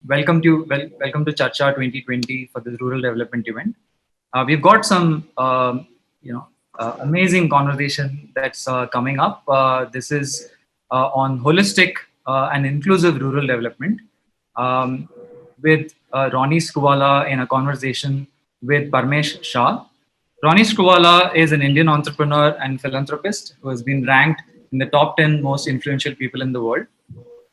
welcome to Charcha 2020 for the rural development event. We've got some amazing conversation that's coming up. This is on holistic and inclusive rural development with Ronnie Screwvala in a conversation with Parmesh Shah. Ronnie Screwvala is an Indian entrepreneur and philanthropist who has been ranked in the top 10 most influential people in the world.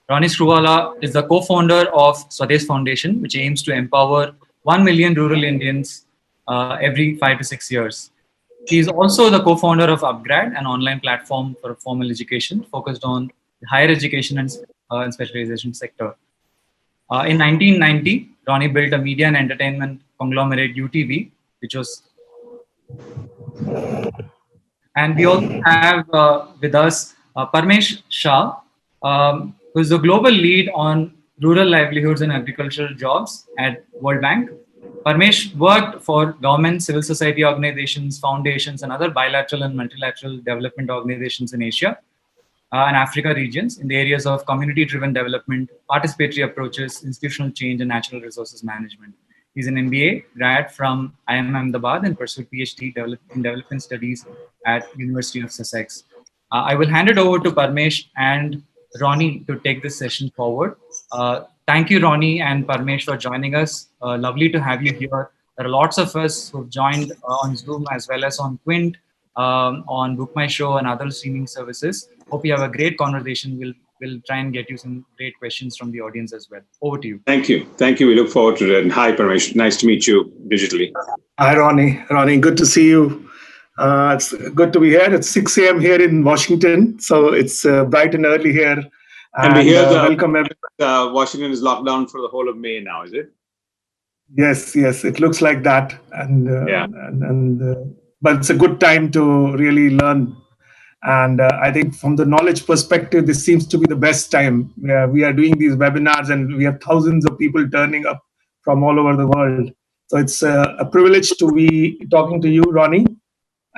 Ronnie Screwvala is the co-founder of Swades Foundation, which aims to empower 1 million rural Indians every 5 to 6 years. He is also the co-founder of Upgrad, an online platform for formal education focused on the higher education and specialization sector. In 1990, Ronnie built a media and entertainment conglomerate UTV, which was... And we also have with us Parmesh Shah, who is the global lead on rural livelihoods and agricultural jobs at World Bank. Parmesh worked for government, civil society organizations, foundations, and other bilateral and multilateral development organizations in Asia and Africa regions in the areas of community-driven development, participatory approaches, institutional change, and natural resources management. He's an MBA grad from IIM Ahmedabad and pursued PhD in development studies at University of Sussex. I will hand it over to Parmesh and Ronnie to take this session forward. Thank you, Ronnie and Parmesh, for joining us. Lovely to have you here. There are lots of us who've joined on Zoom as well as on Quint, on Book My Show and other streaming services. Hope you have a great conversation. We'll try and get you some great questions from the audience as well. Over to you. Thank you. Thank you. We look forward to it. And hi, Parmesh. Nice to meet you digitally. Hi, Ronnie. Ronnie, good to see you. It's good to be here. It's 6 a.m. here in Washington, so it's bright and early here. And we hear welcome everyone. Washington is locked down for the whole of May now, is it? Yes, it looks like that. But it's a good time to really learn. And I think from the knowledge perspective, this seems to be the best time. We are doing these webinars and we have thousands of people turning up from all over the world. So it's a privilege to be talking to you, Ronnie.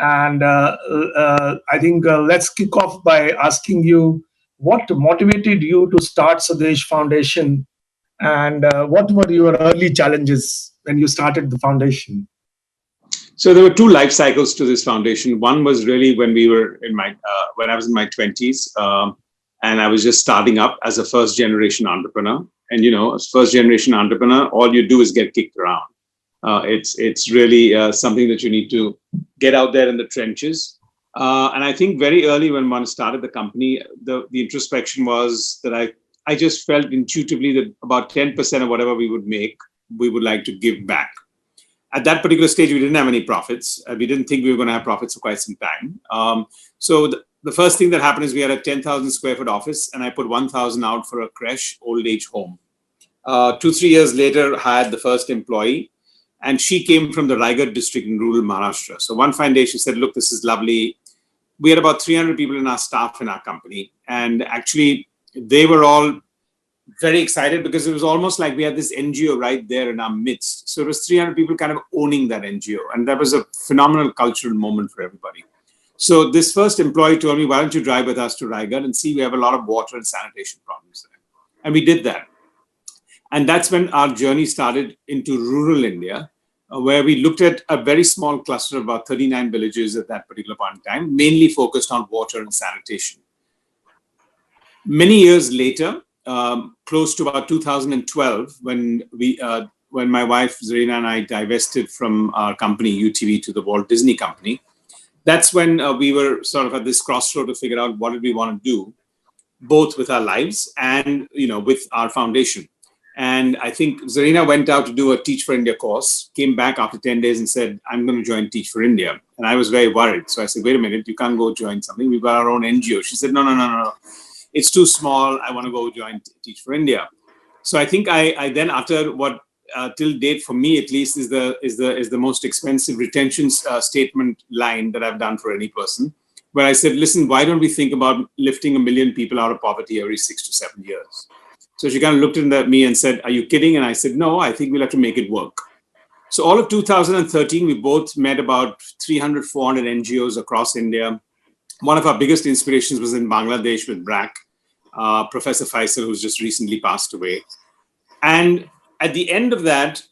And I think let's kick off by asking you what motivated you to start Swades Foundation, and what were your early challenges when you started the foundation? So there were two life cycles to this foundation. One was really when we were when I was in my 20s, and I was just starting up as a first generation entrepreneur. And as first generation entrepreneur, all you do is get kicked around. It's really something that you need to get out there in the trenches. And I think very early when one started the company, the introspection was that I just felt intuitively that about 10% of whatever we would make, we would like to give back. At that particular stage, we didn't have any profits. We didn't think we were going to have profits for quite some time. So the first thing that happened is we had a 10,000 square foot office, and I put 1,000 out for a creche old age home. 2-3 years later, hired the first employee. And she came from the Raigad district in rural Maharashtra. So one foundation said, look, this is lovely. We had about 300 people in our staff in our company. And actually, they were all very excited because it was almost like we had this NGO right there in our midst. So it was 300 people kind of owning that NGO. And that was a phenomenal cultural moment for everybody. So this first employee told me, why don't you drive with us to Raigad and see, we have a lot of water and sanitation problems there. And we did that. And that's when our journey started into rural India, where we looked at a very small cluster of about 39 villages at that particular point in time, mainly focused on water and sanitation. Many years later, close to about 2012, when my wife Zarina and I divested from our company UTV to the Walt Disney Company, that's when we were sort of at this crossroad to figure out what did we want to do, both with our lives and with our foundation. And I think Zarina went out to do a Teach for India course, came back after 10 days and said, I'm going to join Teach for India. And I was very worried. So I said, wait a minute, you can't go join something. We've got our own NGO. She said, no. It's too small. I want to go join Teach for India. So I think I then, after what till date for me at least is the most expensive retention statement line that I've done for any person, where I said, listen, why don't we think about lifting 1 million people out of poverty every 6 to 7 years? So she kind of looked at me and said, are you kidding? And I said, no, I think we'll have to make it work. So all of 2013, we both met about 300, 400 NGOs across India. One of our biggest inspirations was in Bangladesh with BRAC, Professor Faisal, who's just recently passed away. And at the end of that,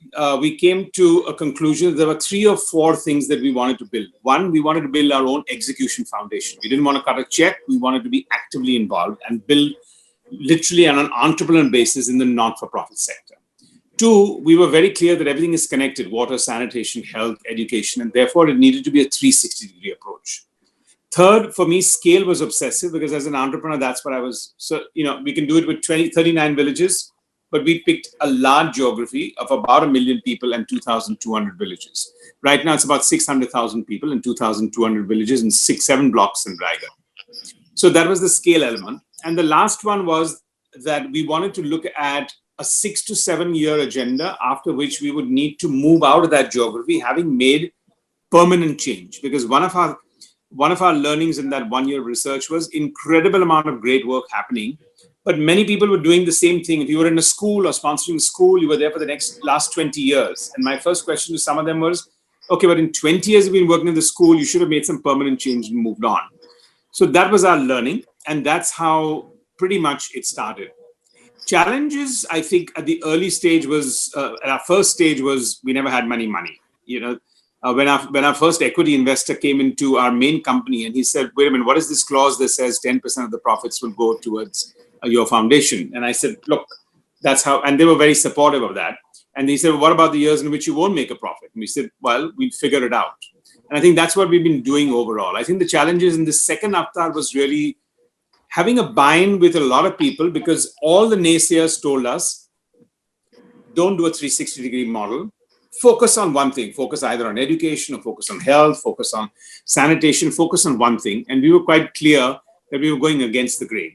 we came to a conclusion that there were 3 or 4 things that we wanted to build. One, we wanted to build our own execution foundation. We didn't want to cut a check. We wanted to be actively involved and build literally on an entrepreneurial basis in the not-for-profit sector. 2, we were very clear that everything is connected: water, sanitation, health, education, and therefore it needed to be a 360-degree approach. Third, for me, scale was obsessive, because as an entrepreneur, that's what I was. So, we can do it with 39 villages, but we picked a large geography of about 1 million people and 2,200 villages. Right now, it's about 600,000 people and 2,200 villages in 6-7 blocks in Raigad. So that was the scale element. And the last one was that we wanted to look at a 6 to 7 year agenda, after which we would need to move out of that geography, having made permanent change. Because one of our learnings in that 1 year research was incredible amount of great work happening, but many people were doing the same thing. If you were in a school or sponsoring a school, you were there for the last 20 years. And my first question to some of them was, okay, but in 20 years you've been working in the school, you should have made some permanent change and moved on. So that was our learning. And that's how pretty much it started. Challenges, I think, at the early stage was, at our first stage was, we never had money. When our first equity investor came into our main company and he said, wait a minute, what is this clause that says 10% of the profits will go towards your foundation? And I said, look, that's how, and they were very supportive of that. And they said, well, what about the years in which you won't make a profit? And we said, well, we'll figure it out. And I think that's what we've been doing overall. I think the challenges in the second avatar was really having a buy-in with a lot of people, because all the naysayers told us, don't do a 360-degree model. Focus on one thing. Focus either on education or focus on health, focus on sanitation, focus on one thing. And we were quite clear that we were going against the grain.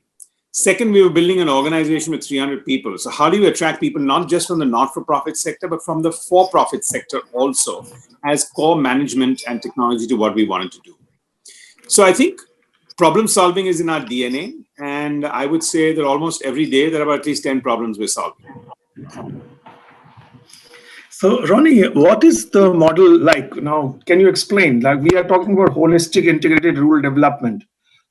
Second, we were building an organization with 300 people. So how do you attract people, not just from the not-for-profit sector, but from the for-profit sector also, as core management and technology to what we wanted to do? So I think problem solving is in our DNA. And I would say that almost every day there are at least 10 problems we're solving. So, Ronnie, what is the model like now? Can you explain? Like, we are talking about holistic integrated rural development.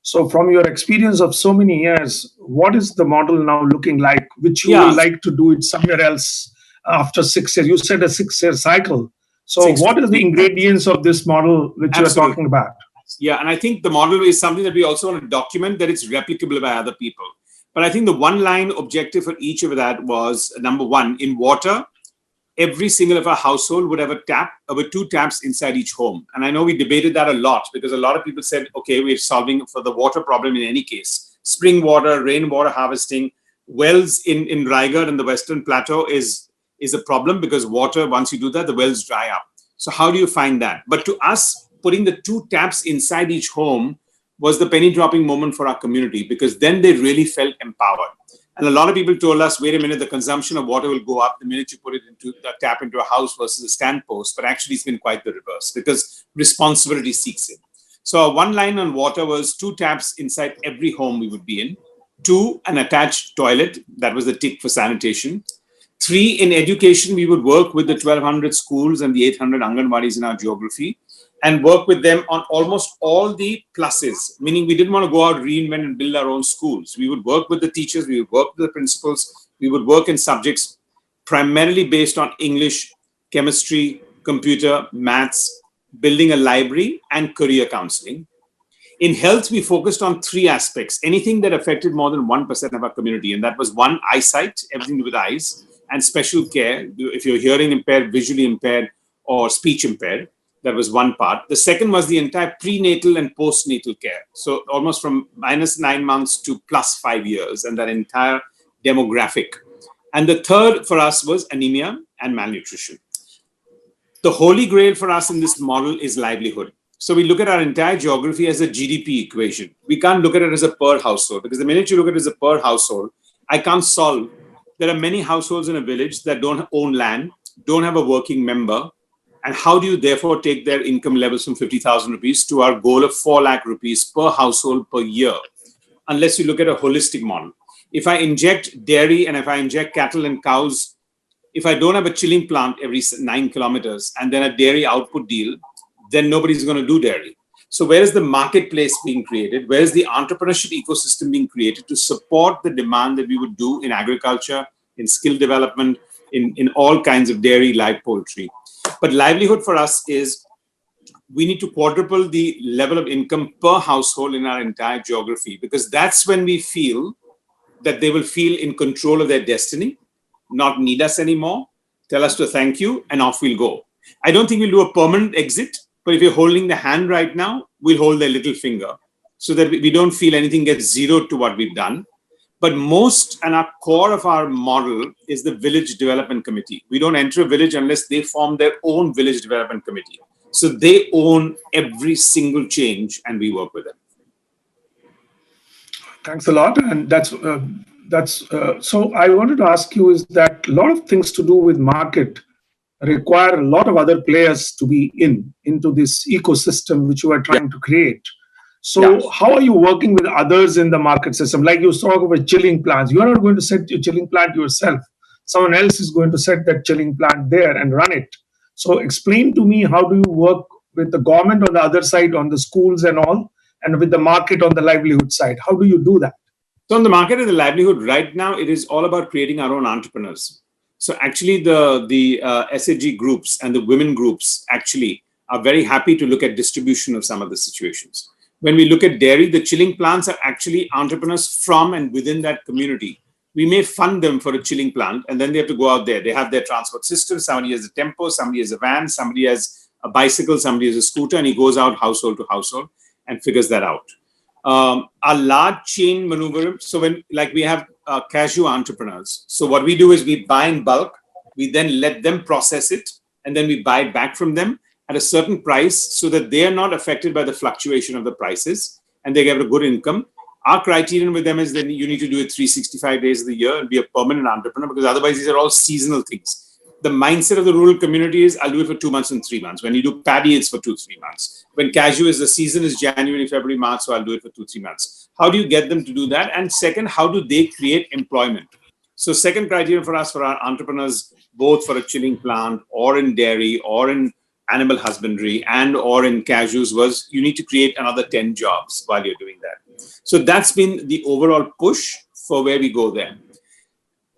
So from your experience of so many years, what is the model now looking like, which you would like to do it somewhere else after 6 years? You said a 6-year cycle. So what are the ingredients of this model which you are talking about? Yeah, and I think the model is something that we also want to document, that it's replicable by other people. But I think the one line objective for each of that was, number one, in water, every single of our household would have a tap, with 2 taps inside each home. And I know we debated that a lot, because a lot of people said, okay, we're solving for the water problem in any case. Spring water, rainwater harvesting, wells in Raigad and the Western Plateau is a problem, because water, once you do that, the wells dry up. So how do you find that? But to us, putting the 2 taps inside each home was the penny dropping moment for our community, because then they really felt empowered. And a lot of people told us, wait a minute, the consumption of water will go up the minute you put it into the tap into a house versus a stand post. But actually, it's been quite the reverse, because responsibility seeks in. So our one line on water was 2 taps inside every home we would be in. 2, an attached toilet. That was the tick for sanitation. 3, in education, we would work with the 1,200 schools and the 800 Anganwadis in our geography and work with them on almost all the pluses, meaning we didn't want to go out, reinvent and build our own schools. We would work with the teachers, we would work with the principals, we would work in subjects primarily based on English, chemistry, computer, maths, building a library, and career counseling. In health, we focused on 3 aspects, anything that affected more than 1% of our community. And that was 1, eyesight, everything to do with eyes, and special care, if you're hearing impaired, visually impaired, or speech impaired. That was one part. The second was the entire prenatal and postnatal care. So almost from -9 months to +5 years, and that entire demographic. And the third for us was anemia and malnutrition. The holy grail for us in this model is livelihood. So we look at our entire geography as a GDP equation. We can't look at it as a per household, because the minute you look at it as a per household, I can't solve. There are many households in a village that don't own land, don't have a working member. And how do you therefore take their income levels from 50,000 rupees to our goal of 4 lakh rupees per household per year, unless you look at a holistic model? If I inject dairy and if I inject cattle and cows, if I don't have a chilling plant every 9 kilometers and then a dairy output deal, then nobody's going to do dairy. So where is the marketplace being created? Where is the entrepreneurship ecosystem being created to support the demand that we would do in agriculture, in skill development, in all kinds of dairy, live poultry. But livelihood for us is we need to quadruple the level of income per household in our entire geography, because that's when we feel that they will feel in control of their destiny, not need us anymore, tell us to thank you, and off we'll go. I don't think we'll do a permanent exit, but if you're holding the hand right now, we'll hold their little finger so that we don't feel anything gets zeroed to what we've done. But most and our core of our model is the village development committee. We don't enter a village unless they form their own village development committee. So they own every single change and we work with them. Thanks a lot. And so I wanted to ask you is that a lot of things to do with market require a lot of other players to be into this ecosystem which you are trying to create. So how are you working with others in the market system? Like you talk about chilling plants. You are not going to set your chilling plant yourself. Someone else is going to set that chilling plant there and run it. So explain to me, how do you work with the government on the other side, on the schools and all, and with the market on the livelihood side? How do you do that? So on the market and the livelihood right now, it is all about creating our own entrepreneurs. So actually the SAG groups and the women groups actually are very happy to look at distribution of some of the situations. When we look at dairy, the chilling plants are actually entrepreneurs from and within that community. We may fund them for a chilling plant and then they have to go out there. They have their transport system. Somebody has a tempo, somebody has a van, somebody has a bicycle, somebody has a scooter, and he goes out household to household and figures that out. A large chain maneuver. So when we have cashew entrepreneurs. So what we do is we buy in bulk, we then let them process it, and then we buy it back from them at a certain price so that they are not affected by the fluctuation of the prices and they get a good income. Our criterion with them is that you need to do it 365 days of the year and be a permanent entrepreneur, because otherwise these are all seasonal things. The mindset of the rural community is I'll do it for 2 months and 3 months. When you do paddy, it's for 2-3 months. When cashew is the season is January, February, March, so I'll do it for 2-3 months. How do you get them to do that? And second, how do they create employment? So second criterion for us, for our entrepreneurs, both for a chilling plant or in dairy or in animal husbandry and or in cashews, was you need to create another 10 jobs while you're doing that. So that's been the overall push for where we go there.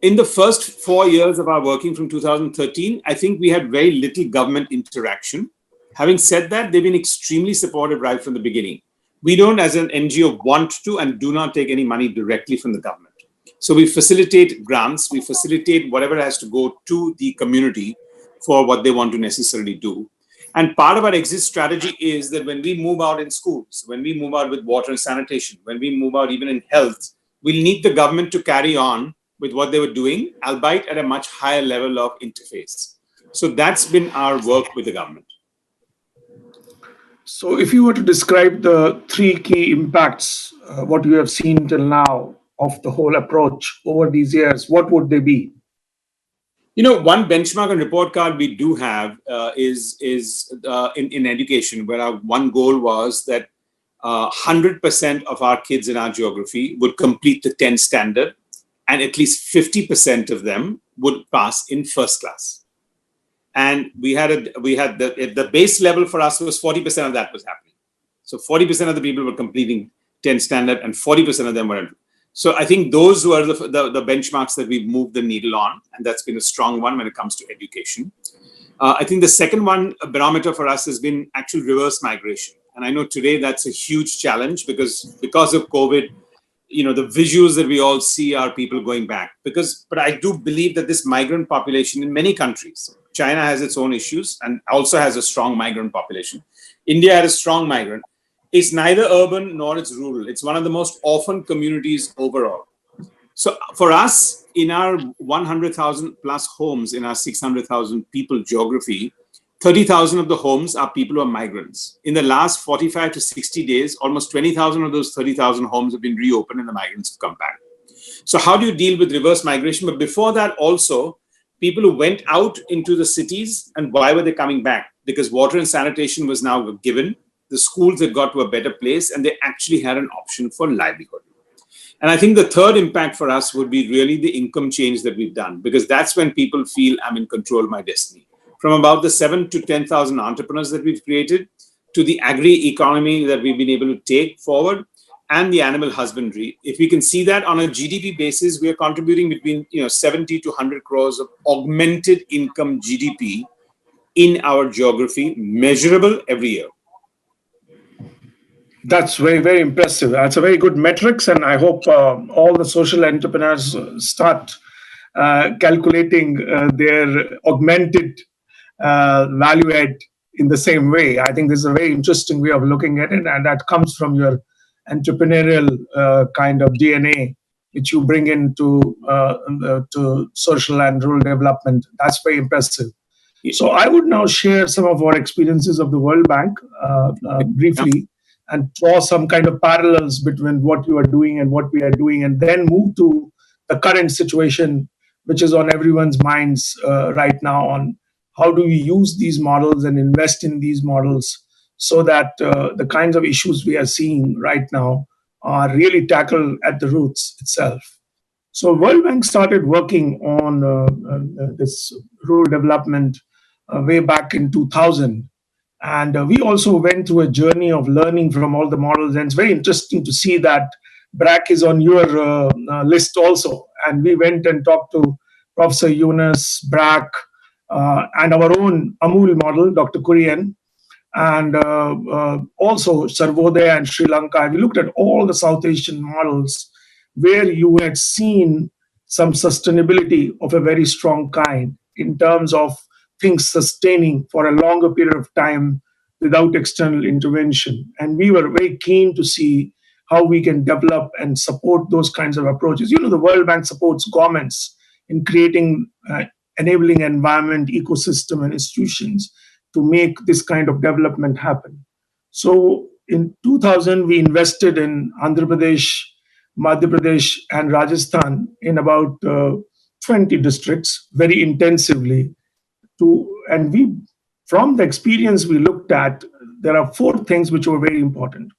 In the first 4 years of our working from 2013, I think we had very little government interaction. Having said that, they've been extremely supportive right from the beginning. We don't, as an NGO, want to and do not take any money directly from the government. So we facilitate grants, we facilitate whatever has to go to the community for what they want to necessarily do. And part of our exit strategy is that when we move out in schools, when we move out with water and sanitation, when we move out even in health, we'll need the government to carry on with what they were doing, albeit at a much higher level of interface. So that's been our work with the government. So if you were to describe the 3 key impacts, what you have seen till now of the whole approach over these years, what would they be? You know, one benchmark and report card we do have is in education, where our one goal was that 100% of our kids in our geography would complete the 10 standard, and at least 50% of them would pass in first class. And we had the base level for us was 40% of that was happening. So 40% of the people were completing 10 standard and 40% of them were. So I think those were the benchmarks that we've moved the needle on, and that's been a strong one when it comes to education. I think the second one, a barometer for us, has been actual reverse migration. And I know today that's a huge challenge because of COVID, you know, the visuals that we all see are people going back. But I do believe that this migrant population in many countries, China has its own issues and also has a strong migrant population. India had a strong migrant. It's neither urban nor it's rural. It's one of the most orphaned communities overall. So for us, in our 100,000 plus homes, in our 600,000 people geography, 30,000 of the homes are people who are migrants. In the last 45 to 60 days, almost 20,000 of those 30,000 homes have been reopened and the migrants have come back. So how do you deal with reverse migration? But before that also, people who went out into the cities, and why were they coming back? Because water and sanitation was now given. The schools had got to a better place and they actually had an option for livelihood. And I think the third impact for us would be really the income change that we've done, because that's when people feel I'm in control of my destiny. From about the 7,000 to 10,000 entrepreneurs that we've created to the agri economy that we've been able to take forward, and the animal husbandry. If we can see that on a GDP basis, we are contributing between 70 to 100 crores of augmented income GDP in our geography, measurable every year. That's very, very impressive. That's a very good metrics, and I hope all the social entrepreneurs start calculating their augmented value add in the same way. I think this is a very interesting way of looking at it, and that comes from your entrepreneurial kind of DNA, which you bring into to social and rural development. That's very impressive. So I would now share some of our experiences of the World Bank briefly, and draw some kind of parallels between what you are doing and what we are doing, and then move to the current situation, which is on everyone's minds right now, on how do we use these models and invest in these models so that the kinds of issues we are seeing right now are really tackled at the roots itself. So World Bank started working on this rural development way back in 2000. And we also went through a journey of learning from all the models. And it's very interesting to see that BRAC is on your list also. And we went and talked to Professor Yunus, BRAC, and our own Amul model, Dr. Kurian, and also Sarvodaya and Sri Lanka. We looked at all the South Asian models where you had seen some sustainability of a very strong kind in terms of things sustaining for a longer period of time without external intervention. And we were very keen to see how we can develop and support those kinds of approaches. The World Bank supports governments in creating enabling environment, ecosystem, and institutions to make this kind of development happen. So in 2000, we invested in Andhra Pradesh, Madhya Pradesh, and Rajasthan in about 20 districts very intensively. And from the experience we looked at, there are 4 things which were very important.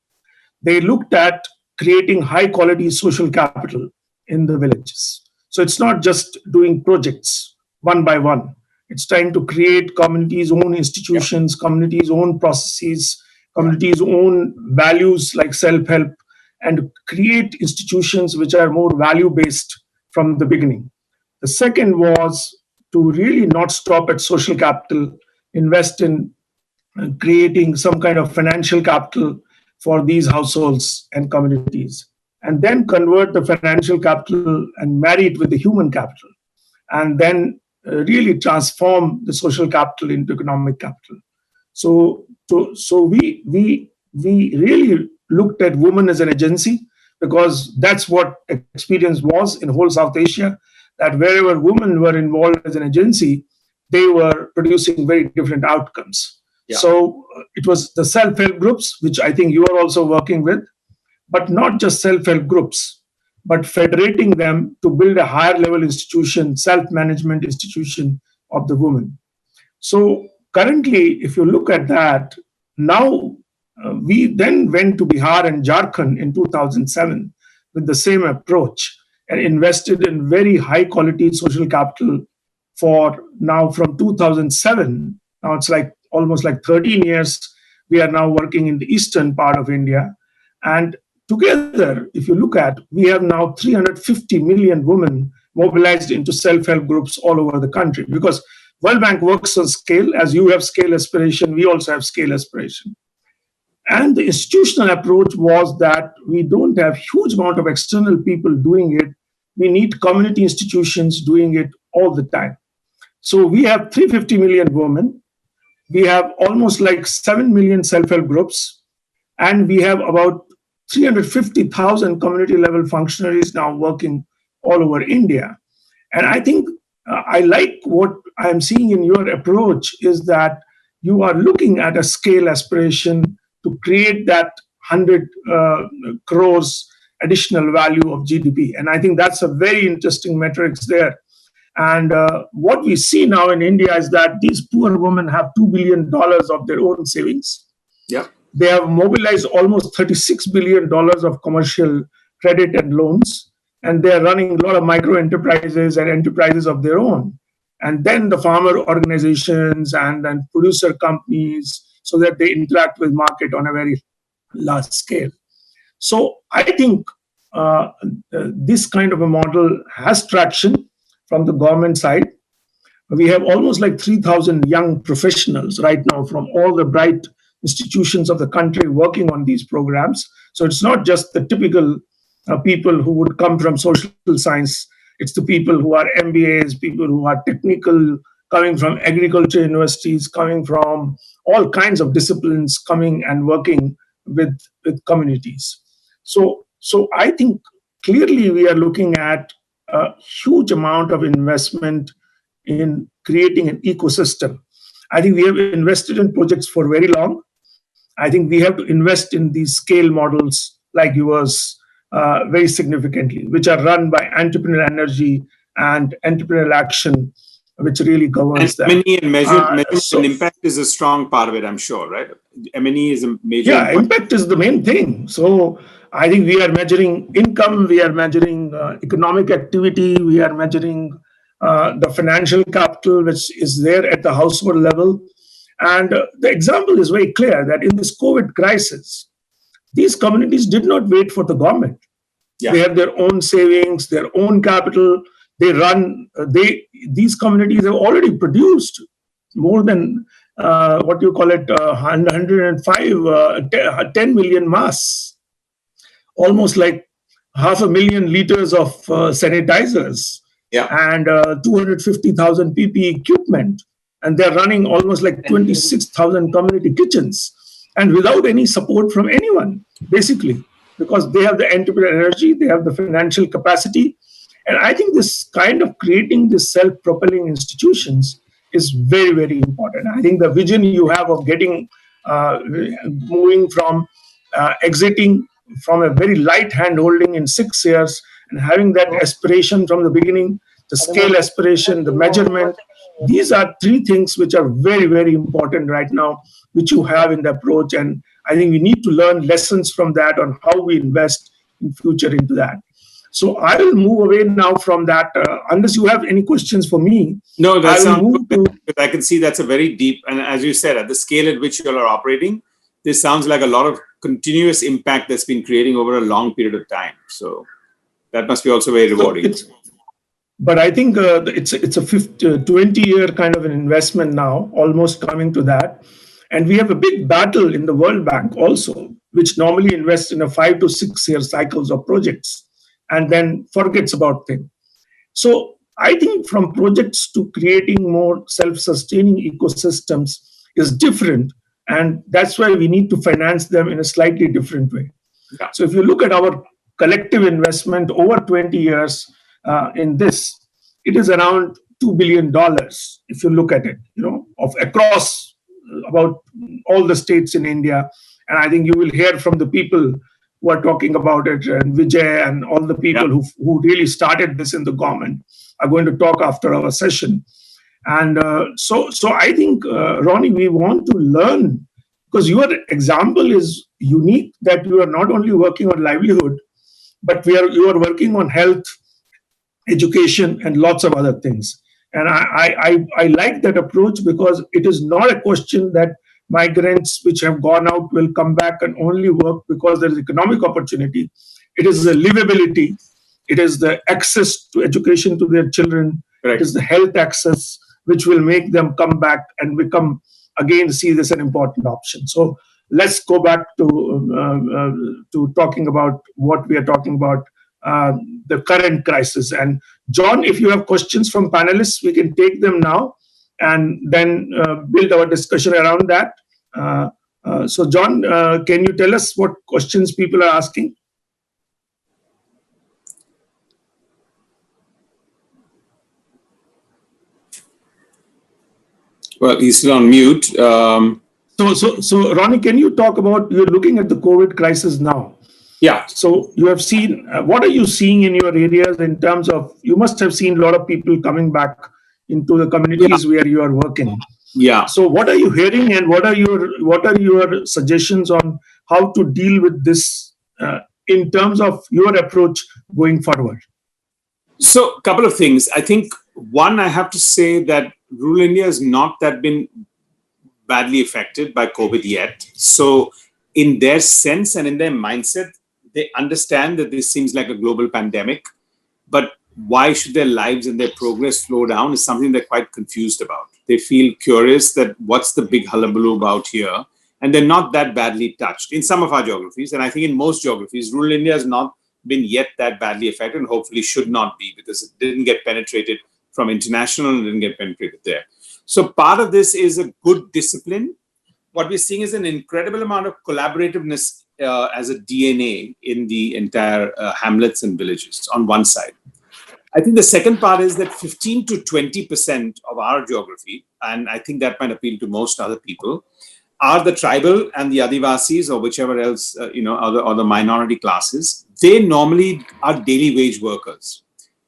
They looked at creating high quality social capital in the villages. So it's not just doing projects one by one. It's trying to create communities' own institutions, communities' own processes, communities' own values like self-help, and create institutions which are more value-based from the beginning. The second was to really not stop at social capital, invest in creating some kind of financial capital for these households and communities, and then convert the financial capital and marry it with the human capital, and then really transform the social capital into economic capital. So we really looked at women as an agency, because that's what experience was in whole South Asia, that wherever women were involved as an agency, they were producing very different outcomes. Yeah. So it was the self-help groups, which I think you are also working with, but not just self-help groups, but federating them to build a higher level institution, self-management institution of the women. So currently, if you look at that, now we then went to Bihar and Jharkhand in 2007 with the same approach, and invested in very high quality social capital for now from 2007. Now it's like almost like 13 years. We are now working in the eastern part of India. And together, if you look at, we have now 350 million women mobilized into self-help groups all over the country, because World Bank works on scale. As you have scale aspiration, we also have scale aspiration. And the institutional approach was that we don't have huge amount of external people doing it. We need community institutions doing it all the time. So we have 350 million women. We have almost like 7 million self-help groups. And we have about 350,000 community level functionaries now working all over India. And I think I like what I'm seeing in your approach is that you are looking at a scale aspiration to create that 100 crores additional value of GDP. And I think that's a very interesting metrics there. And what we see now in India is that these poor women have $2 billion of their own savings. Yeah. They have mobilized almost $36 billion of commercial credit and loans. And they're running a lot of micro enterprises and enterprises of their own. And then the farmer organizations and producer companies, so that they interact with market on a very large scale. So I think this kind of a model has traction from the government side. We have almost like 3,000 young professionals right now from all the bright institutions of the country working on these programs. So it's not just the typical people who would come from social science. It's the people who are MBAs, people who are technical, coming from agriculture universities, coming from all kinds of disciplines, coming and working with communities. So I think clearly we are looking at a huge amount of investment in creating an ecosystem. I think we have invested in projects for very long. I think we have to invest in these scale models like yours very significantly, which are run by entrepreneurial energy and entrepreneurial action, which really governs that. M&E and measurement and impact is a strong part of it, I'm sure, right? M&E is a major. Yeah, impact is the main thing. So I think we are measuring income, we are measuring economic activity, we are measuring the financial capital which is there at the household level. And the example is very clear that in this COVID crisis, these communities did not wait for the government. Yeah. They have their own savings, their own capital. These communities have already produced more than 10 million masks, almost like 500,000 liters of sanitizers. Yeah. And 250,000 PPE equipment. And they're running almost like 26,000 community kitchens. And without any support from anyone, basically, because they have the entrepreneurial energy, they have the financial capacity. And I think this kind of creating these self-propelling institutions is very, very important. I think the vision you have of getting, moving from exiting from a very light hand holding in 6 years and having that aspiration from the beginning, the scale aspiration, the measurement, these are three things which are very, very important right now, which you have in the approach. And I think we need to learn lessons from that on how we invest in future into that. So I will move away now from that, unless you have any questions for me. No, that sounds good. I can see that's a very deep, and as you said, at the scale at which you all are operating, this sounds like a lot of continuous impact that's been creating over a long period of time. So that must be also very rewarding. But I think it's a 20-year kind of an investment now, almost coming to that. And we have a big battle in the World Bank also, which normally invests in a 5 to 6 year cycles of projects and then forgets about things. So I think from projects to creating more self-sustaining ecosystems is different. And that's why we need to finance them in a slightly different way. Yeah. So if you look at our collective investment over 20 years, in this, it is around $2 billion. If you look at it, of across about all the states in India, and I think you will hear from the people who are talking about it, and Vijay and all the people who really started this in the government are going to talk after our session. And so I think, Ronnie, we want to learn, because your example is unique, that you are not only working on livelihood, but you are working on health, education, and lots of other things. And I like that approach, because it is not a question that migrants which have gone out will come back and only work because there is economic opportunity. It is the livability. It is the access to education to their children. Right. It is the health access which will make them come back and see this an important option. So let's go back to talking about what we are talking about, the current crisis. And John, if you have questions from panelists, we can take them now and then build our discussion around that. So John, can you tell us what questions people are asking? Well, he's still on mute. So Ronnie, can you talk about, you're looking at the COVID crisis now. Yeah. So you have seen, what are you seeing in your areas in terms of, you must have seen a lot of people coming back into the communities where you are working. Yeah. So what are you hearing, and what are your suggestions on how to deal with this in terms of your approach going forward? So a couple of things. I think one, I have to say that rural India has not that been badly affected by COVID yet. So in their sense and in their mindset, They understand that this seems like a global pandemic, but why should their lives and their progress slow down is something they're quite confused about. They feel curious that what's the big hullabaloo about here? And they're not that badly touched in some of our geographies. And I think in most geographies, rural India has not been yet that badly affected and hopefully should not be, because it didn't get penetrated from international and didn't get penetrated there. So part of this is a good discipline. What we're seeing is an incredible amount of collaborativeness as a DNA in the entire hamlets and villages on one side. I think the second part is that 15 to 20% of our geography, and I think that might appeal to most other people, are the tribal and the Adivasis or whichever else, or the minority classes. They normally are daily wage workers.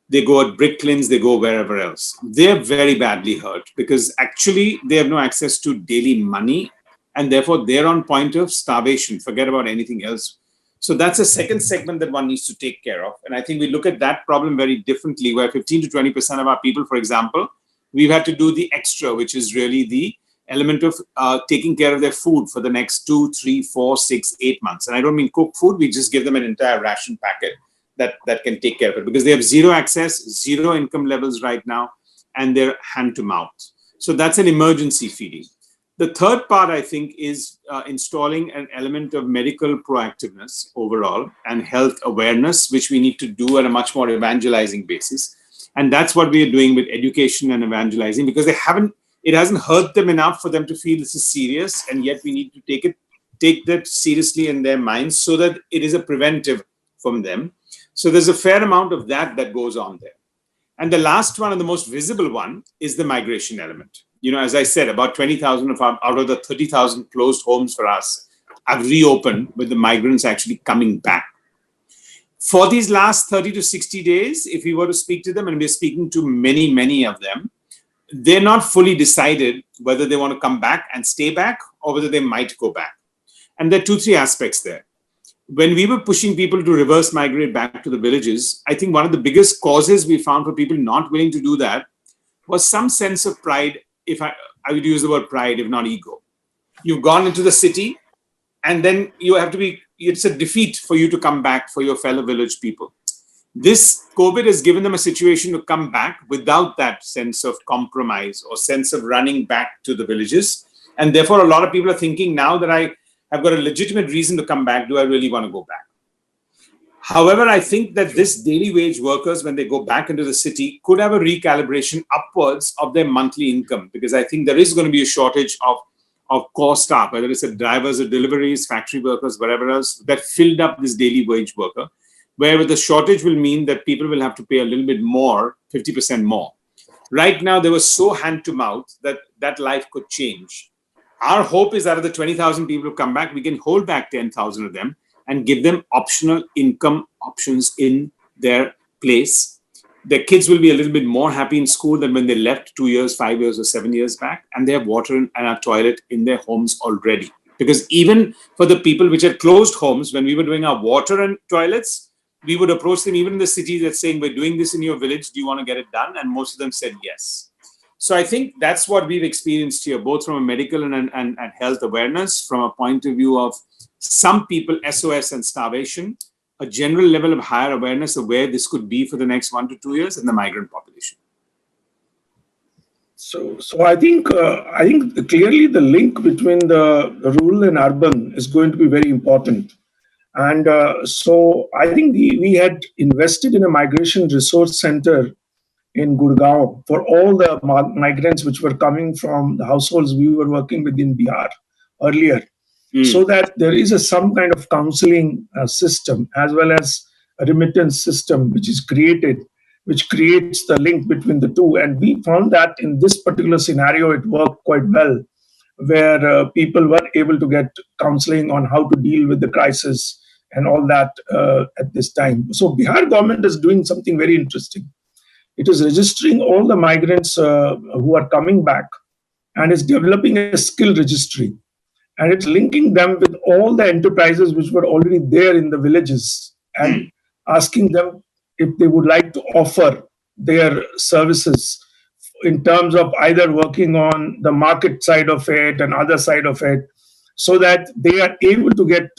They go at brick kilns, they go wherever else. They're very badly hurt because actually they have no access to daily money and therefore they're on point of starvation. Forget about anything else. So that's a second segment that one needs to take care of. And I think we look at that problem very differently, where 15 to 20% of our people, for example, we've had to do the extra, which is really the element of taking care of their food for the next 2, 3, 4, 6, 8 months. And I don't mean cook food, we just give them an entire ration packet that can take care of it, because they have zero access, zero income levels right now, and they're hand to mouth. So that's an emergency feeding. The third part, I think, is installing an element of medical proactiveness overall and health awareness, which we need to do at a much more evangelizing basis. And that's what we are doing with education and evangelizing, because it hasn't hurt them enough for them to feel this is serious, and yet we need to take that seriously in their minds so that it is a preventive from them. So there's a fair amount of that goes on there. And the last one and the most visible one is the migration element. As I said, about 20,000 out of the 30,000 closed homes for us have reopened with the migrants actually coming back. For these last 30 to 60 days, if we were to speak to them, and we're speaking to many, many of them, they're not fully decided whether they want to come back and stay back or whether they might go back. And there are 2-3 aspects there. When we were pushing people to reverse migrate back to the villages, I think one of the biggest causes we found for people not willing to do that was some sense of pride. If I would use the word pride, if not ego. You've gone into the city and then it's a defeat for you to come back for your fellow village people. This COVID has given them a situation to come back without that sense of compromise or sense of running back to the villages. And therefore, a lot of people are thinking, now that I have got a legitimate reason to come back, do I really want to go back? However, I think that this daily wage workers, when they go back into the city, could have a recalibration upwards of their monthly income, because I think there is going to be a shortage of core staff, whether it's drivers or deliveries, factory workers, whatever else, that filled up this daily wage worker, where the shortage will mean that people will have to pay a little bit more, 50% more. Right now, they were so hand to mouth that life could change. Our hope is that of the 20,000 people who come back, we can hold back 10,000 of them and give them optional income options in their place. Their kids will be a little bit more happy in school than when they left 2 years, 5 years, or 7 years back, and they have water and a toilet in their homes already. Because even for the people which had closed homes, when we were doing our water and toilets, we would approach them even in the city that's saying, we're doing this in your village, do you want to get it done? And most of them said yes. So I think that's what we've experienced here, both from a medical and health awareness, from a point of view of some people, SOS and starvation, a general level of higher awareness of where this could be for the next 1 to 2 years in the migrant population. So I think clearly the link between the rural and urban is going to be very important. And so I think we had invested in a migration resource center in Gurgaon for all the migrants which were coming from the households we were working with in Bihar earlier, so that there is some kind of counseling system as well as a remittance system which is created, which creates the link between the two. And we found that in this particular scenario, it worked quite well, where people were able to get counseling on how to deal with the crisis and all that at this time. So Bihar government is doing something very interesting. It is registering all the migrants who are coming back, and is developing a skill registry. And it's linking them with all the enterprises which were already there in the villages, and asking them if they would like to offer their services in terms of either working on the market side of it and other side of it, so that they are able to get,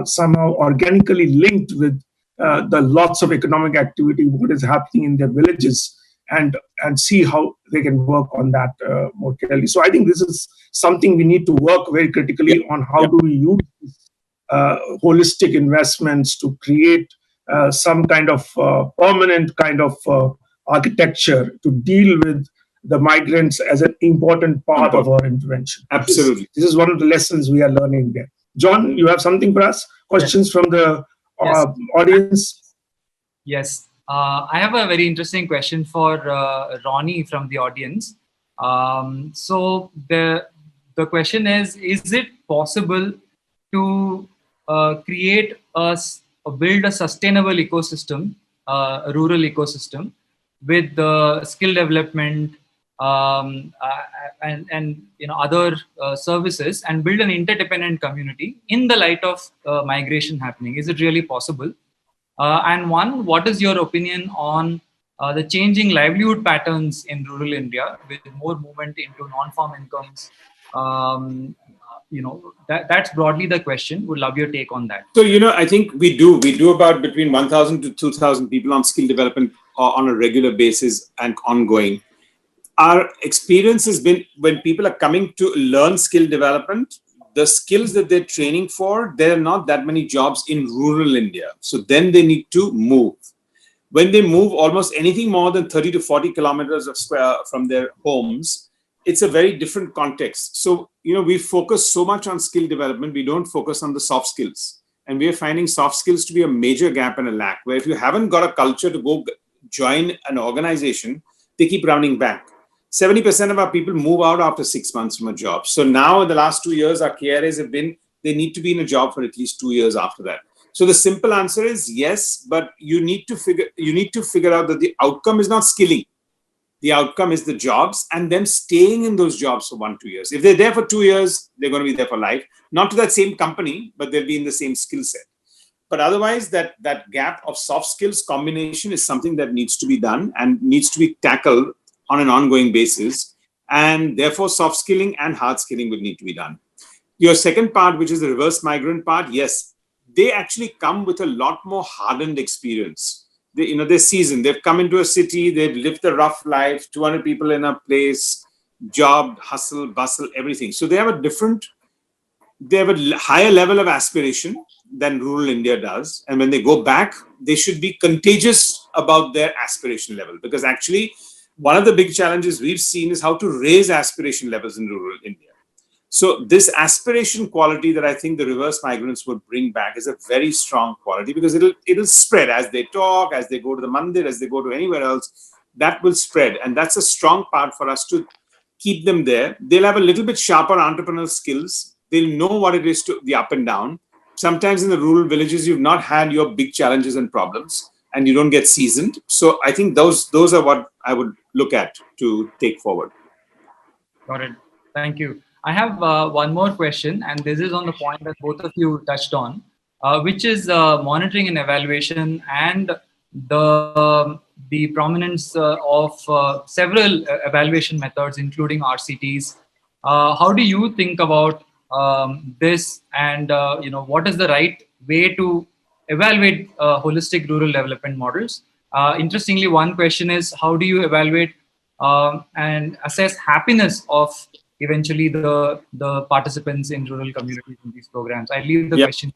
somehow organically linked with the lots of economic activity, what is happening in their villages, and see how they can work on that more clearly. So I think this is something we need to work very critically on. How do we use holistic investments to create some kind of permanent kind of architecture to deal with the migrants as an important part of our intervention. Absolutely. This is one of the lessons we are learning there. John, you have something for us? Questions from the audience? Yes. I have a very interesting question for Ronnie from the audience. So the question is it possible to create build a sustainable ecosystem, a rural ecosystem, with the skill development and other services, and build an interdependent community in the light of migration happening? Is it really possible? And what is your opinion on the changing livelihood patterns in rural India with more movement into non-farm incomes? That's broadly the question. Would love your take on that. So, I think we do about between 1,000 to 2,000 people on skill development on a regular basis and ongoing. Our experience has been, when people are coming to learn skill development, the skills that they're training for, there are not that many jobs in rural India. So then they need to move. When they move almost anything more than 30 to 40 kilometers of square from their homes, it's a very different context. So, we focus so much on skill development, we don't focus on the soft skills. And we are finding soft skills to be a major gap and a lack, where if you haven't got a culture to go join an organization, they keep rounding back. 70% of our people move out after 6 months from a job. So now in the last 2 years, our KRAs have been, they need to be in a job for at least 2 years after that. So the simple answer is yes, but you need to figure out that the outcome is not skilling. The outcome is the jobs and them staying in those jobs for 1-2 years. If they're there for 2 years, they're going to be there for life. Not to that same company, but they'll be in the same skill set. But otherwise, that gap of soft skills combination is something that needs to be done and needs to be tackled on an ongoing basis. And therefore, soft skilling and hard skilling would need to be done. Your second part, which is the reverse migrant part, yes, they actually come with a lot more hardened experience. They're seasoned. They've come into a city, they've lived a rough life, 200 people in a place, job, hustle, bustle, everything. So they have a higher level of aspiration than rural India does. And when they go back, they should be contagious about their aspiration level. Because actually, one of the big challenges we've seen is how to raise aspiration levels in rural India. So this aspiration quality that I think the reverse migrants would bring back is a very strong quality, because it'll spread as they talk, as they go to the mandir, as they go to anywhere else. That will spread, and that's a strong part for us to keep them there. They'll have a little bit sharper entrepreneurial skills. They'll know what it is to the up and down. Sometimes in the rural villages, you've not had your big challenges and problems, and you don't get seasoned. So I think those are what I would look at to take forward. Got it. Thank you. I have one more question, and this is on the point that both of you touched on, which is monitoring and evaluation and the prominence of several evaluation methods, including RCTs. How do you think about this, and what is the right way to evaluate holistic rural development models? Interestingly, one question is, how do you evaluate and assess happiness of eventually the participants in rural communities in these programs? I leave the question.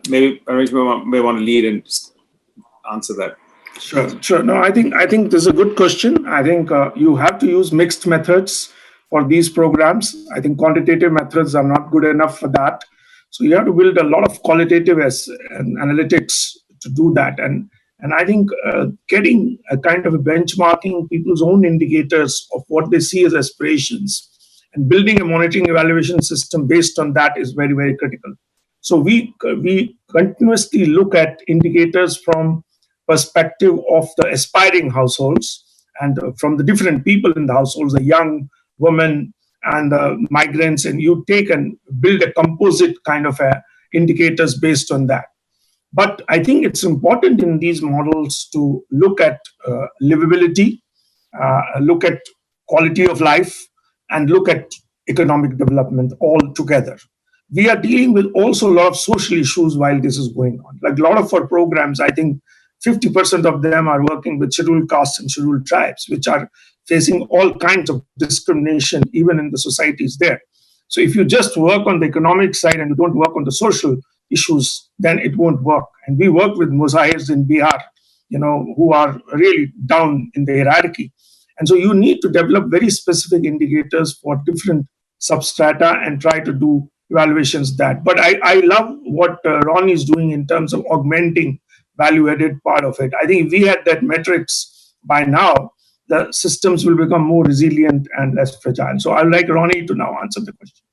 Maybe Ramesh may want to lead and answer that. Sure. No, I think this is a good question. I think you have to use mixed methods for these programs. I think quantitative methods are not good enough for that. So you have to build a lot of qualitative and analytics to do that. And I think getting a kind of a benchmarking people's own indicators of what they see as aspirations and building a monitoring evaluation system based on that is very, very critical. So we continuously look at indicators from perspective of the aspiring households and from the different people in the households, the young women and the migrants, and you take and build a composite kind of indicators based on that. But I think it's important in these models to look at livability, look at quality of life, and look at economic development altogether. We are dealing with also a lot of social issues while this is going on. Like a lot of our programs, I think 50% of them are working with scheduled castes and scheduled tribes, which are facing all kinds of discrimination, even in the societies there. So if you just work on the economic side and you don't work on the social issues, then it won't work. And we work with Muzahirs in Bihar, who are really down in the hierarchy. And so you need to develop very specific indicators for different substrata and try to do evaluations that. But I love what Ronnie is doing in terms of augmenting value-added part of it. I think if we had that metrics by now, the systems will become more resilient and less fragile. So I'd like Ronnie to now answer the question.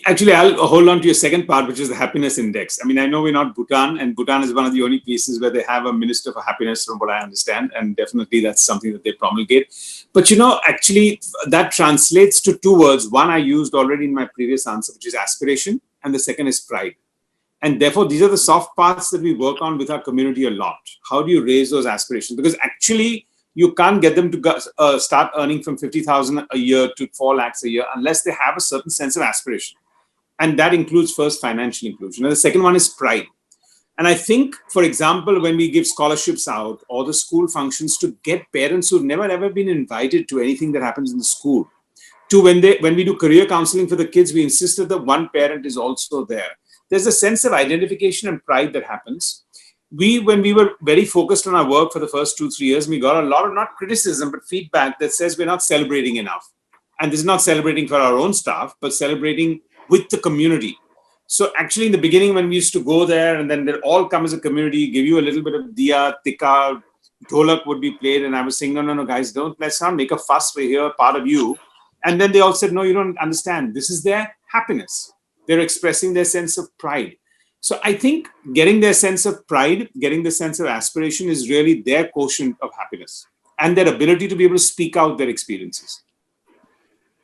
Actually, I'll hold on to your second part, which is the happiness index. I mean, I know we're not Bhutan, and Bhutan is one of the only places where they have a minister for happiness, from what I understand, and definitely that's something that they promulgate. But actually, that translates to two words. One I used already in my previous answer, which is aspiration, and the second is pride. And therefore, these are the soft parts that we work on with our community a lot. How do you raise those aspirations? Because actually, you can't get them to start earning from 50,000 a year to 4 lakhs a year unless they have a certain sense of aspiration. And that includes first financial inclusion. And the second one is pride. And I think, for example, when we give scholarships out or the school functions, to get parents who've never ever been invited to anything that happens in the school, to when we do career counseling for the kids, we insisted that one parent is also there. There's a sense of identification and pride that happens. When we were very focused on our work for the first 2-3 years, we got a lot of not criticism, but feedback that says we're not celebrating enough. And this is not celebrating for our own staff, but celebrating with the community. So actually in the beginning, when we used to go there and then they'd all come as a community, give you a little bit of diya, tikka, dholak would be played. And I was saying, no, guys, let's not make a fuss. We're here, part of you. And then they all said, no, you don't understand. This is their happiness. They're expressing their sense of pride. So I think getting their sense of pride, getting the sense of aspiration is really their quotient of happiness and their ability to be able to speak out their experiences.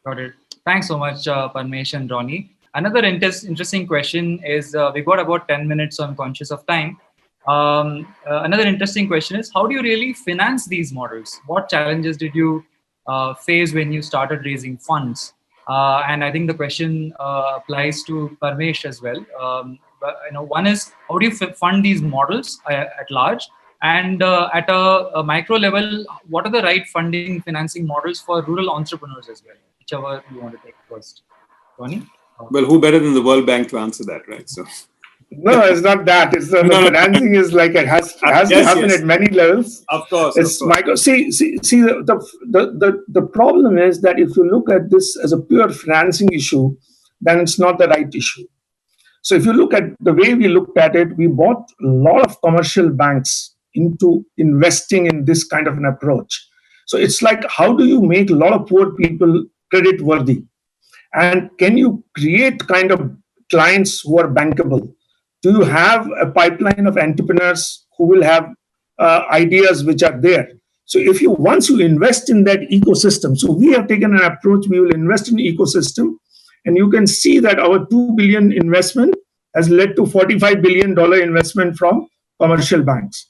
Got it. Thanks so much, Parmesh and Ronnie. Another interesting question is, we've got about 10 minutes, so I'm conscious of time. Another interesting question is, how do you really finance these models? What challenges did you face when you started raising funds? And I think the question applies to Parmesh as well. One is, how do you fund these models at large? And at a micro level, what are the right financing models for rural entrepreneurs as well? Whichever you want to take first. Ronnie? Well, who better than the World Bank to answer that, right? So, no, it's not that. It's the financing is like it has to happen at many levels. Of course. It's micro. See, the problem is that if you look at this as a pure financing issue, then it's not the right issue. So if you look at the way we looked at it, we bought a lot of commercial banks into investing in this kind of an approach. So it's like, how do you make a lot of poor people credit worthy? And can you create kind of clients who are bankable? Do you have a pipeline of entrepreneurs who will have ideas which are there? So once you invest in that ecosystem, so we have taken an approach, we will invest in the ecosystem, and you can see that our $2 billion investment has led to $45 billion investment from commercial banks.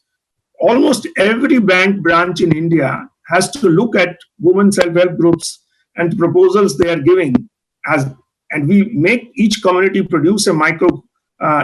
Almost every bank branch in India has to look at women self-help groups and proposals they are giving, and we make each community produce a micro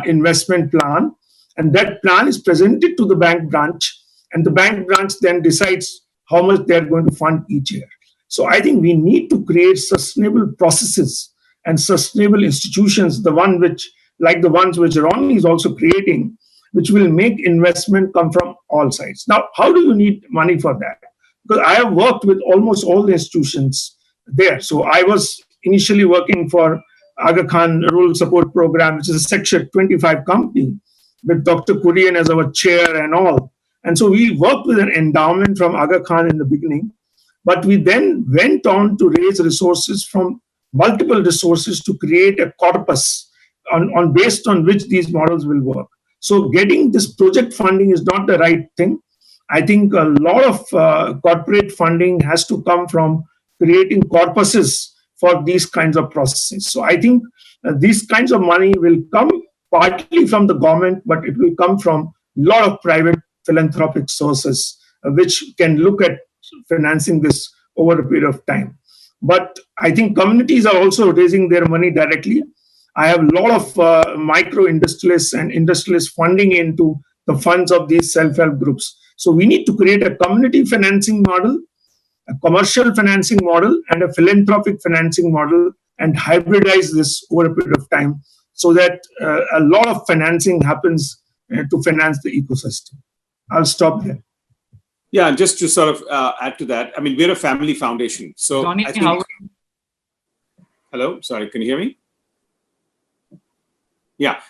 investment plan, and that plan is presented to the bank branch, and the bank branch then decides how much they are going to fund each year. So I think we need to create sustainable processes and sustainable institutions, the ones which Ronnie is also creating, which will make investment come from all sides. Now, how do you need money for that? Because I have worked with almost all the institutions there. So I was initially working for Aga Khan Rural Support Program, which is a Section 25 company, with Dr. Kurian as our chair and all. And so we worked with an endowment from Aga Khan in the beginning, but we then went on to raise resources from multiple resources to create a corpus based on which these models will work. So getting this project funding is not the right thing. I think a lot of corporate funding has to come from creating corpuses for these kinds of processes. So I think these kinds of money will come partly from the government, but it will come from a lot of private philanthropic sources, which can look at financing this over a period of time. But I think communities are also raising their money directly. I have a lot of micro industrialists and industrialists funding into the funds of these self-help groups. So we need to create a community financing model, a commercial financing model, and a philanthropic financing model, and hybridize this over a period of time so that a lot of financing happens to finance the ecosystem. I'll stop there. Yeah, just to sort of add to that, I mean, we're a family foundation. So Ronnie, I think... Hello, sorry, can you hear me? Yeah,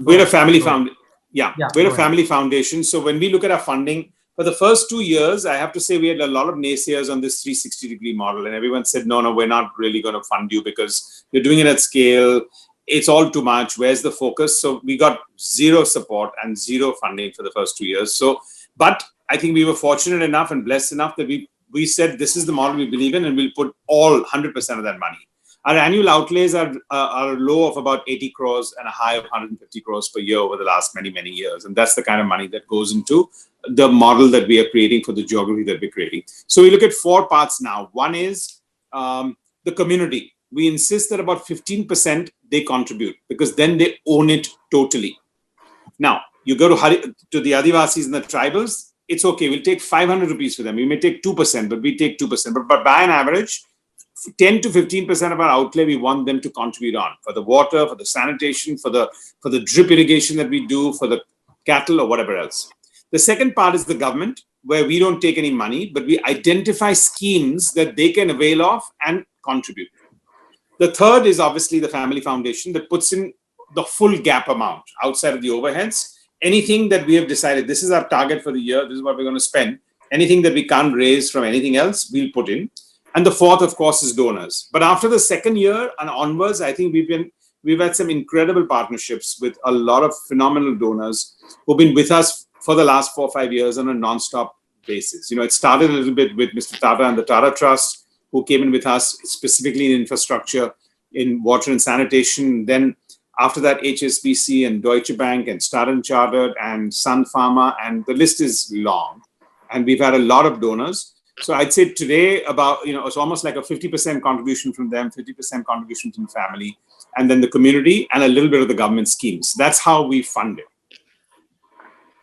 we're a family foundation. Yeah, we're a family foundation. So when we look at our funding, for the first 2 years, I have to say we had a lot of naysayers on this 360-degree model. And everyone said, no, we're not really going to fund you because you're doing it at scale. It's all too much. Where's the focus? So we got zero support and zero funding for the first 2 years. So, but I think we were fortunate enough and blessed enough that we said, this is the model we believe in, and we'll put all 100% of that money. Our annual outlays are a low of about 80 crores and a high of 150 crores per year over the last many, many years. And that's the kind of money that goes into the model that we are creating for the geography that we're creating. So we look at 4 parts now. One is the community. We insist that about 15% they contribute because then they own it totally. Now, you go to the Adivasis and the tribals, it's okay. We'll take 500 rupees for them. We may take 2%, but we take 2%. But by an average, 10 to 15% of our outlay, we want them to contribute on for the water, for the sanitation, for the drip irrigation that we do, for the cattle or whatever else. The second part is the government, where we don't take any money, but we identify schemes that they can avail of and contribute. The third is obviously the family foundation that puts in the full gap amount outside of the overheads. Anything that we have decided, this is our target for the year, this is what we're going to spend. Anything that we can't raise from anything else, we'll put in. And the fourth, of course, is donors. But after the second year and onwards, I think we've had some incredible partnerships with a lot of phenomenal donors who've been with us for the last 4 or 5 years on a non-stop basis. You know, it started a little bit with Mr. Tata and the Tata Trust, who came in with us specifically in infrastructure, in water and sanitation. Then after that, HSBC and Deutsche Bank and Standard Chartered and Sun Pharma, and the list is long. And we've had a lot of donors. So I'd say today it's almost like a 50% contribution from them, 50% contribution from the family, and then the community and a little bit of the government schemes. That's how we fund it.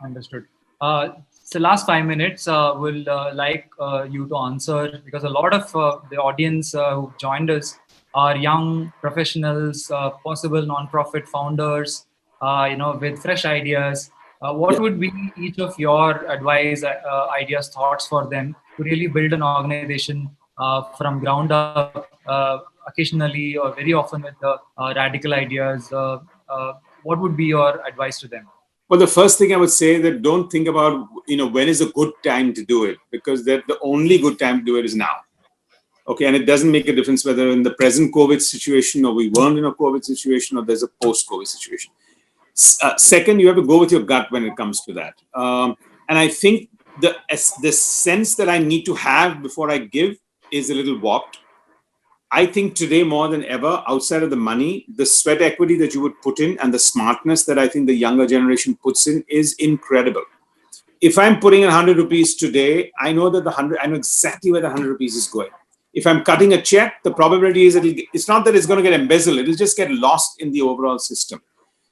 Understood. So last 5 minutes, we'll like you to answer, because a lot of the audience who joined us are young professionals, possible non-profit founders, with fresh ideas. What would be each of your advice, ideas, thoughts for them to really build an organization from ground up, occasionally or very often with radical ideas? What would be your advice to them? Well, the first thing I would say that don't think about, when is a good time to do it, because the only good time to do it is now. Okay, and it doesn't make a difference whether in the present COVID situation or we weren't in a COVID situation or there's a post-COVID situation. Second, you have to go with your gut when it comes to that. And I think the sense that I need to have before I give is a little warped. I think today more than ever, outside of the money, the sweat equity that you would put in and the smartness that I think the younger generation puts in is incredible. If I'm putting in 100 rupees today, I know that I know exactly where the 100 rupees is going. If I'm cutting a check, the probability is that it's not that it's going to get embezzled. It'll just get lost in the overall system.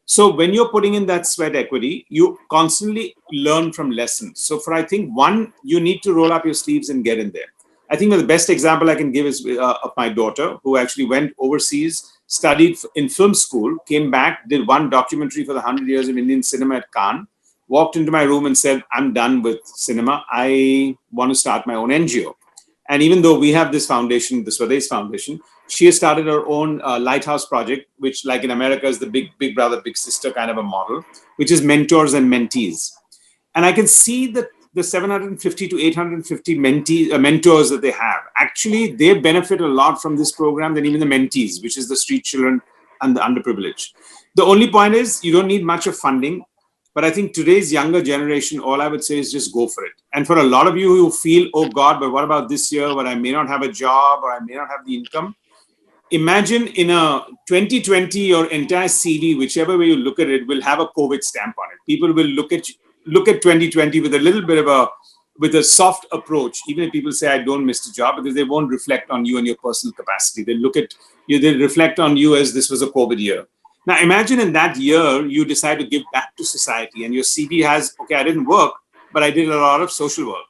So when you're putting in that sweat equity, you constantly learn from lessons. So I think one, you need to roll up your sleeves and get in there. I think the best example I can give is of my daughter, who actually went overseas, studied in film school, came back, did one documentary for the 100 years of Indian cinema at Cannes, walked into my room and said, I'm done with cinema. I want to start my own NGO. And even though we have this foundation, the Swades Foundation, she has started her own lighthouse project, which like in America is the big brother, big sister kind of a model, which is mentors and mentees. And I can see that the 750 to 850 mentors that they have, actually, they benefit a lot from this program than even the mentees, which is the street children and the underprivileged. The only point is you don't need much of funding. But I think today's younger generation, all I would say is just go for it. And for a lot of you who feel, oh God, but what about this year when I may not have a job or I may not have the income? Imagine in a 2020, your entire CV, whichever way you look at it, will have a COVID stamp on it. People will look at 2020 with a little bit of with a soft approach, even if people say I don't miss the job, because they won't reflect on you and your personal capacity. They look at you, they reflect on you as this was a COVID year. Now imagine in that year, you decide to give back to society and your CV has, okay, I didn't work, but I did a lot of social work.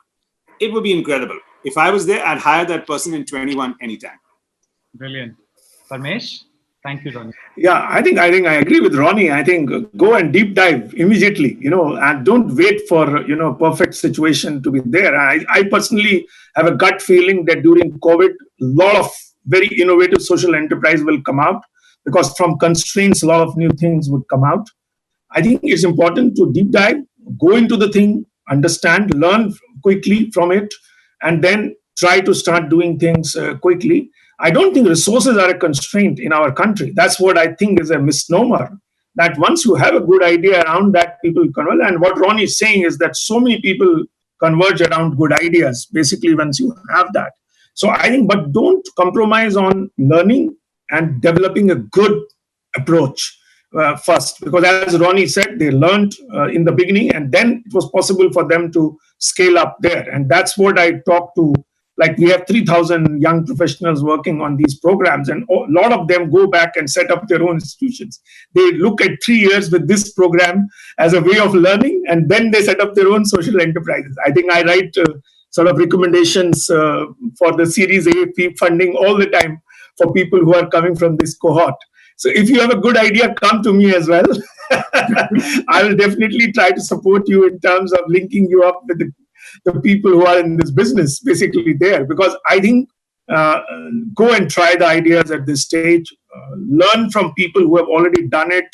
It would be incredible. If I was there, I'd hire that person in 21 anytime. Brilliant. Parmesh, thank you, Ronnie. Yeah, I think I agree with Ronnie. I think go and deep dive immediately, and don't wait for, perfect situation to be there. I personally have a gut feeling that during COVID, a lot of very innovative social enterprise will come out, because from constraints, a lot of new things would come out. I think it's important to deep dive, go into the thing, understand, learn quickly from it, and then try to start doing things quickly. I don't think resources are a constraint in our country. That's what I think is a misnomer, that once you have a good idea around that, people converge. And what Ronnie is saying is that so many people converge around good ideas, basically, once you have that. So I think, but don't compromise on learning and developing a good approach first, because as Ronnie said, they learned in the beginning, and then it was possible for them to scale up there. And that's what I talk to. Like, we have 3,000 young professionals working on these programs, and a lot of them go back and set up their own institutions. They look at 3 years with this program as a way of learning, and then they set up their own social enterprises. I think I write sort of recommendations for the Series A funding all the time for people who are coming from this cohort. So if you have a good idea, come to me as well. I will definitely try to support you in terms of linking you up with the people who are in this business, basically there. Because I think go and try the ideas at this stage, learn from people who have already done it,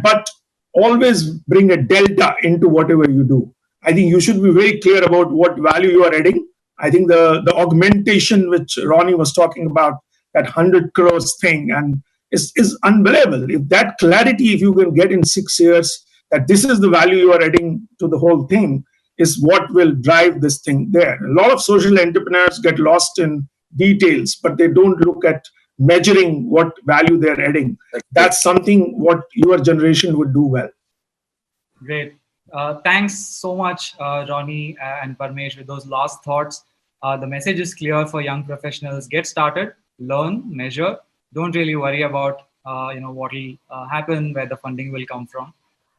but always bring a delta into whatever you do. I think you should be very clear about what value you are adding. I think the augmentation which Ronnie was talking about, that 100 crores thing, and is unbelievable. If that clarity, if you can get in 6 years, that this is the value you are adding to the whole thing, is what will drive this thing there. A lot of social entrepreneurs get lost in details, but they don't look at measuring what value they're adding. That's something what your generation would do well. Great. Thanks so much, Ronnie and Parmesh, with those last thoughts. The message is clear for young professionals. Get started, learn, measure. Don't really worry about what will happen, where the funding will come from.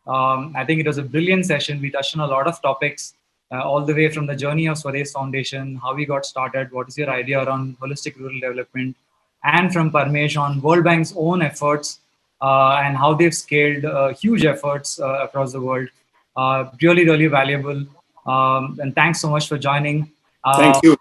I think it was a brilliant session. We touched on a lot of topics, all the way from the journey of Swades Foundation, how we got started, what is your idea around holistic rural development, and from Parmesh on World Bank's own efforts and how they've scaled huge efforts across the world. Really, really valuable. And thanks so much for joining. Thank you.